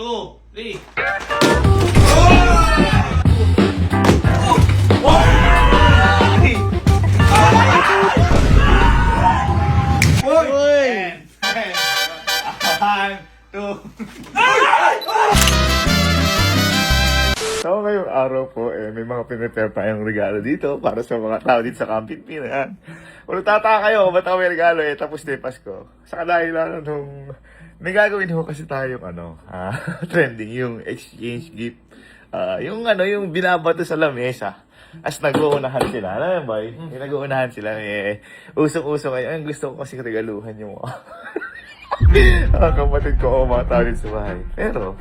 2, 3. Uy! 1, 2. So ngayong araw po, may mga pinrepare tayong regalo dito para sa mga tao dito sa Camping Pin. Ayan. Kung nagtataka kayo, ba't ako may regalo? Tapos na yung Pasko. Sa kadahilan nung may gagawin ho kasi tayong trending, yung exchange gift. Yung binabato sa lamesa. As nag-uunahan sila. Alam mo ba? Yung nag-uunahan sila. Usong-usong kayo. Ang gusto ko kasi regaluhan yung mga kapatid ko o mga tao dito sa bahay. Pero,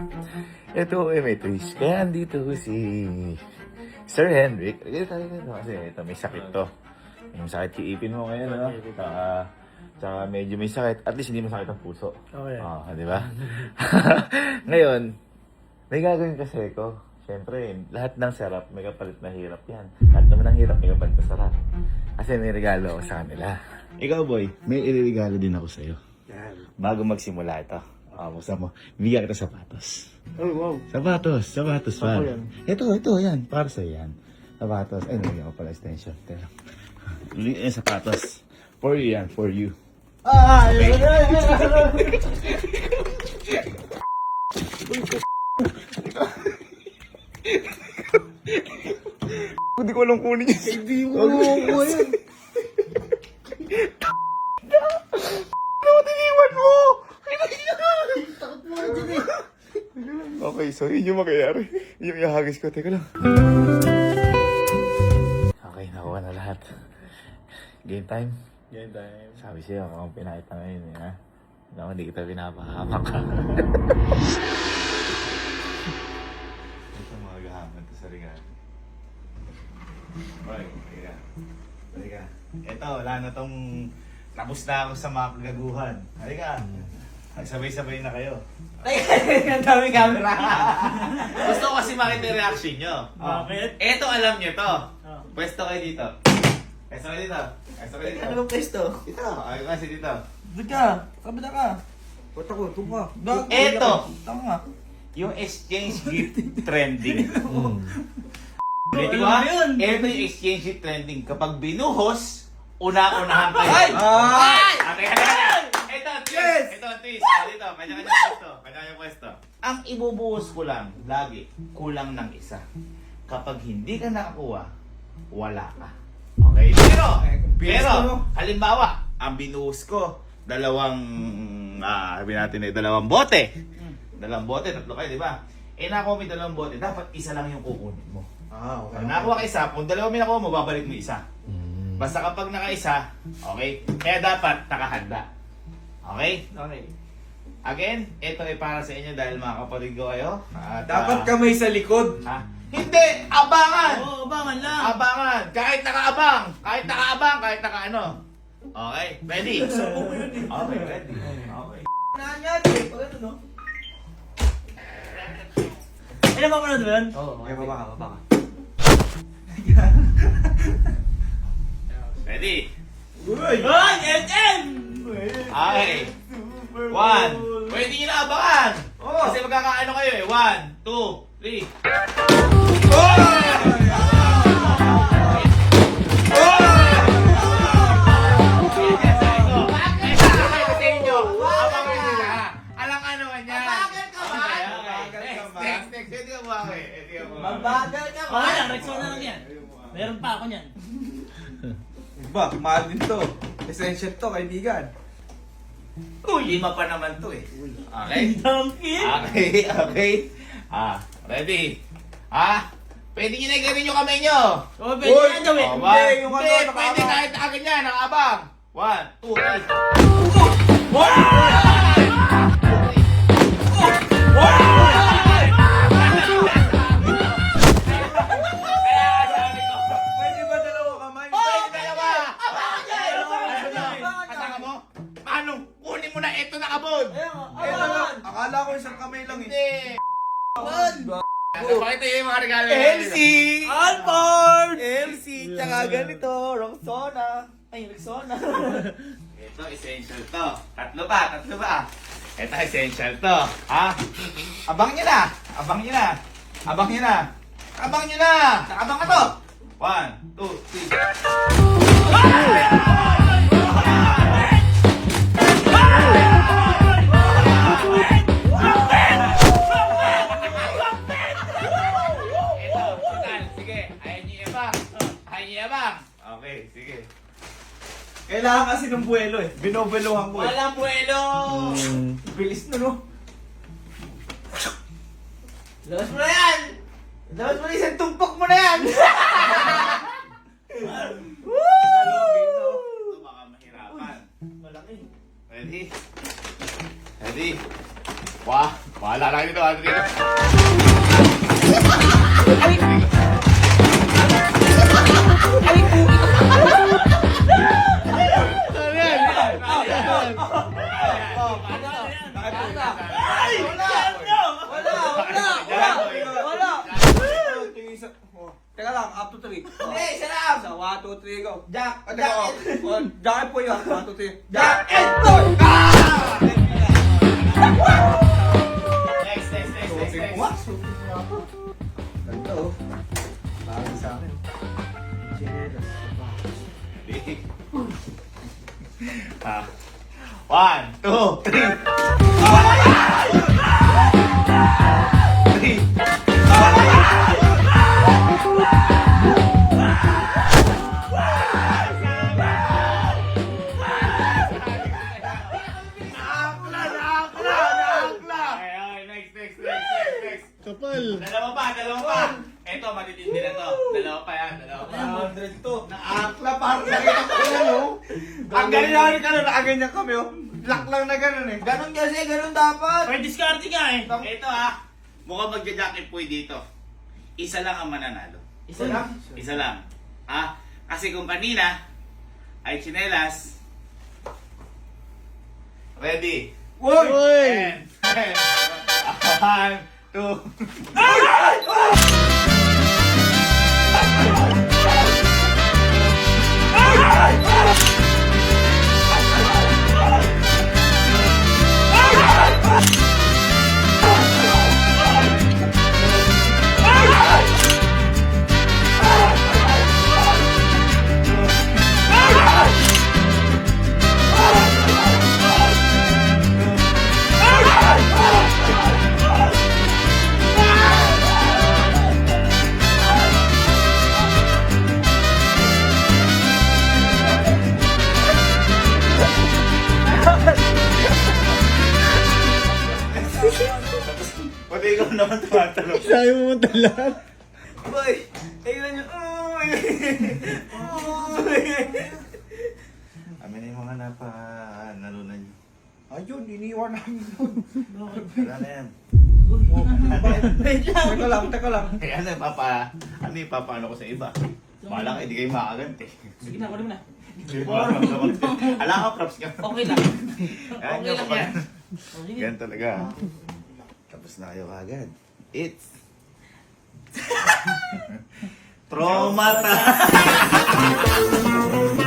ito may twist. Kaya andito si Sir Hendrik. Kasi ito may sakit to. Yung sakit kiipin mo ngayon, no? Tsaka medyo may sakit. At least hindi masakit ang puso. Okay. Di ba? Ngayon, may gagawin kasi ko. Siyempre, lahat ng sarap may kapalit na hirap yan. Lahat naman ng hirap may kapalit na sarap. Kasi may regalo ako sa kanila. Ikaw, boy, may iririgalo din ako sa'yo. Bago magsimula ito. Buksan mo. Bigyan kita sapatos. Oh, wow. Sapatos, Ako man. yan. Ito, yan. Para sa'yo yan. Sapatos. Ay, nalagyan ko pala extension. Teka. Yung sapatos. For you yan, for you. Hindi ko alam kunin yun. Hindi mo ko yan. Tiniwan mo! Okay, so yun yung mangyayari. Yung ihagis ko. Teka lang. Okay, nakuha na lahat. Game time. Yan time. Sabi siya, mukhang pinakita ngayon eh, ha? Naku, hindi kita pinapahamak ka. Ito mga gahaman to sa regalo. Boy, halika. Ito, wala na tong... Tapos na ako sa mga kagaguhan. Halika. Magsabay-sabay na kayo. Ang daming camera. Gusto ko kasi makita yung reaction nyo. Bakit? Eto, alam nyo to. Oh. Pwesto kayo dito. Pwesto kayo dito. Ano bang pwesto? Dito. Ayaw kasi dito. Doon ka. Kabila ka. Punta ko. Doon ka. Eto. Tama. Yung exchange gift trending. Ready Alam ba? mo yun. Ito yung exchange gift trending. Kapag binuhos, una-unahan kayo. Ay! Okay, ito, twist. Yes! Ito, twist. Dito, kanya-kanya pwesto. Kanya-kanya pwesto. Ang ibubuhos ko lang, lagi, kulang ng isa. Kapag hindi ka nakakuha, wala ka. Okay? Pero, halimbawa, ang binuhos ko, dalawang bote. Dalawang bote, tatlo kayo, di ba? Nakuha mo yung dalawang bote, dapat isa lang yung kukunin mo. Okay. Pag nakuha ka isa, kung dalawa may nakuha mo, babalik mo isa. Basta kapag naka-isa, okay? Kaya dapat nakahanda. Okay? Okay. Again, ito ay para sa inyo dahil mga kapatid ko kayo. At, Dapat kamay sa likod. Hindi! Abangan! Oo, abangan lang. Abangan! Kahit nakaabang! Kahit naka-ano. Okay? Ready? Sabong mo yun eh. Okay, ready. Okay. Nangyari eh. Pag ano, no? Ay, napapanood mo yun? Oo. Okay, baba ka. Ready? Uy! Ay! SM! Okay. 1. Pwede nyo na abangan. Kasi magkakaano kayo eh. 1, 2, 3. Mabagal ka ba? Okay lang, Rexona lang yan. Meron pa ako niyan. Ba, mahal din to. Essential to, kaibigan. Uy, 5 pa naman to eh. Okay? Donkey! Okay. Ready? Pwede nyo na gawin yung kamay nyo. Oh, pwede na gawin. Hindi, yung ano, Hindi, nakaabang. pwede kahit nakaganyan, nakaabang. 1, 2, 3. Pwede ba dalawa kamay? Kasama mo? Paano? Kunin mo na ito nakabod. Eto lang, akala ko isang kamay lang eh. Hindi. Pakita yung mga regalo. LC! Alford! LC, tsaka ganito, Roxona. Ay, Roxona. Ito, essential to. Tatlo ba? Ito, essential to. Ha? Abang nyo na. Abang nyo na. Abang nyo na. Abang nyo na. Nakabang ka to. 1, 2, 3. Ito, total. Sige. Ayaw nyo yabang. Ayaw nyo yabang. Okay, sige. Kailangan kasi ng buwelo eh. Binobelohan ko eh. Walang buwelo! Bilis na no. Labas mo na yan! Labas mo na isang tumpok mo na yan! Ito baka mahirapan. Malaki. Ready? Ready? Wah, bahala lang dito, Andrew. Teka lang, up to 3. Hindi, isa lang! Sa 1, 2, 3, go. Jack! Teka, Jack! oh. Jack po yun. 1, 2, 3. Jack and Boy! Next. Ganito oh. Parang sa akin. Ready? Ah. 1, 2, 3. Okay, next. Kapal. Dalawa pa. Ito, matitindi na to. Dalawa pa yan. 100 to. Naakla, parang nakita ko yan, oh. Ang galing namin ka na, nakaganyan kami oh. Black lang na gano'n eh. Ganon kasi, ganon dapat! May discard ka eh! Ito mukhang magja-jacket po dito. Isa lang ang mananalo. Isa lang? Isa lang. Kasi kung kanina ay tsinelas. Ready? Woy! And 1, 2. Pati ikaw naman tumatalong. Sabi mo talag. Boy! Tingnan nyo. Kami na yung mga nalunan nyo. Ayun, iniwan namin doon. Wala na yan. Wait lang! Teka lang. Eh, ano yung papaano ko sa iba? Bahala ka, hindi kayo makaganti. Sige na, kunin mo na. Ala ka, props ka. Okay lang. Ayan Okay lang yan. Yan talaga. Tapos na kayo agad. It's... Traumata!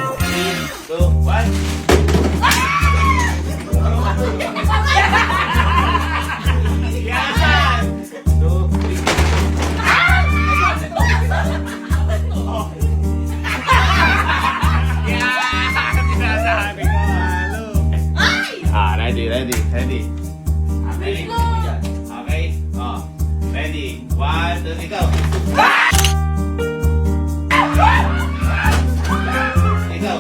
3, 2, 1. Yan! 2, 3. Sinasabi ko, halo. Ready. Ready? Okay. Ready? 1, 2, 3, go! Ikaw. Ikaw.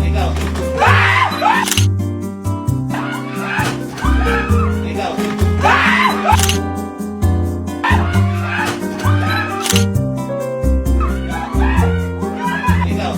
Ikaw. Ikaw.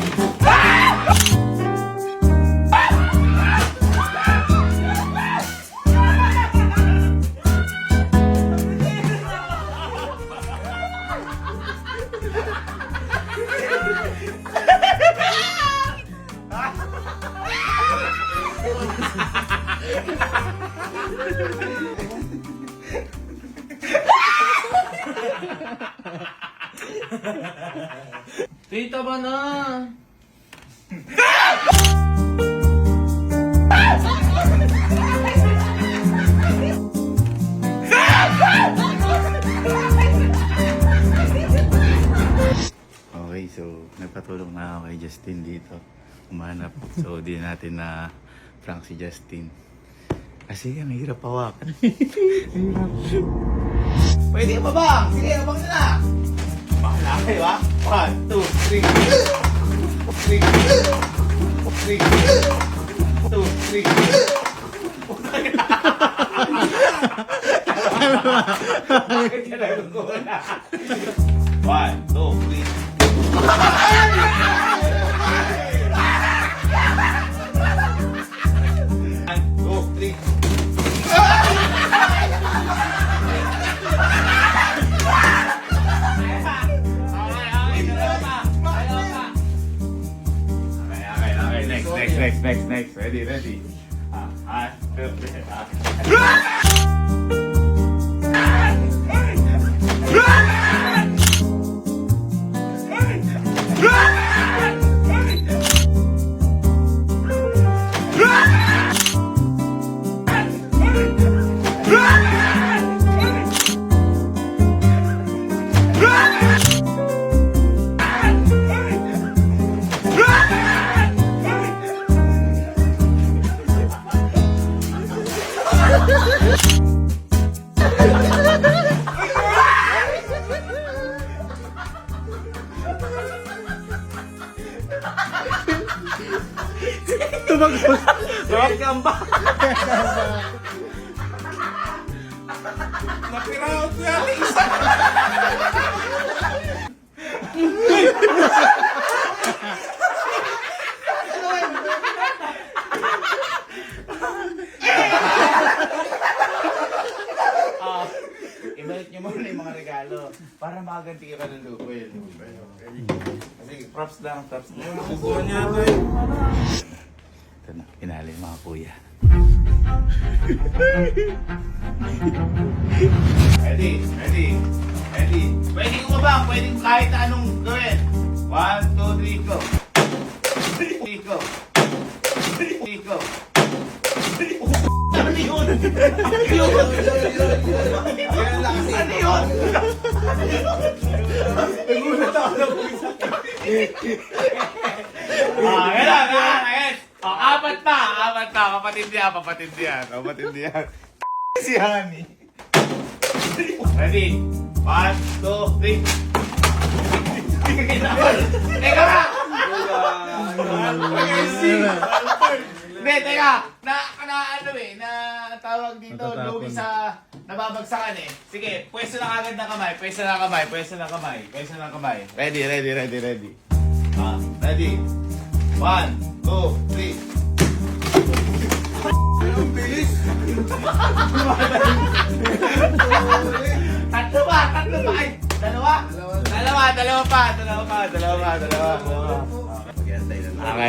Tita ba na? Okay, so nagpatulong na ako kay Justin dito. Umanap. So di natin na prank si Justin. Kasi ang hirap hawakan. Pwede ka ba bang? Sige, abang na na. Bahala kayo ha. 1, 2, 3. 3. 1, 2, 3. Next. Ready. Gamba! Napiraot niya! Ibalik niyo muna yung mga regalo para makaganti ka ng lupo yun. Kasi props lang. Subuhan niya ito eh. Ito na, pinali mga kuya. Ready. Pwede ko ba? Pwede ko kahit anong gawin. 1, 2, 3, go. Go. Ano yun? Ano yun? Nagulat ako na pumisak. Ayan. Apat pa. Kapatid yan. Si Honey. Ready? 1, 2, 3. Teka ba? Hindi, teka. Na tawag dito, lugi sa nababagsakan eh. Sige, pwesto na agad ng kamay. Pwesto ng kamay. Ready. Ready? 1, 2, 3. Ang bilis! Tatlo ba? Ay, dalawa pa.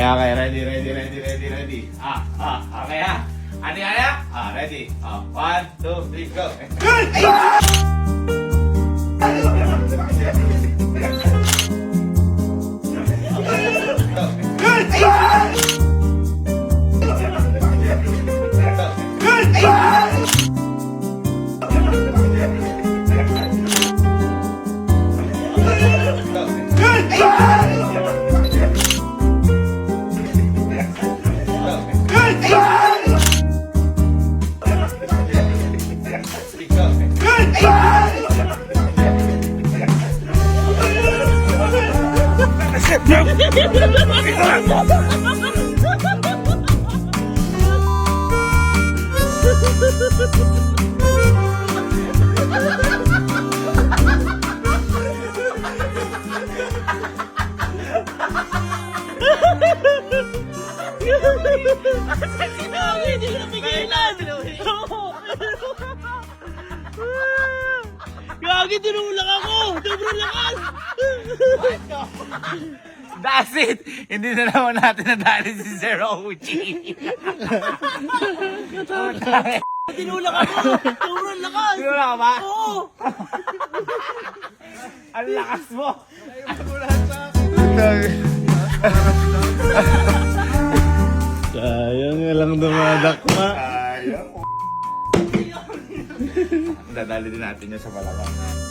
Okay. Ready. Okay ha. Ano? Ready. 1, 2, 3, go. Hindi ko napigilan! Gagi, tinulak ako! Sobrang lakas! That's it! Hindi na naman natin nadali si Sir Ochi. Tinulak ako! Sobrang lakas! Tinulak ka ba? Oo! Ang lakas mo! Ang Sayang nga lang dumadakma. Ayaw. Dadali din natin yun sa Malabang.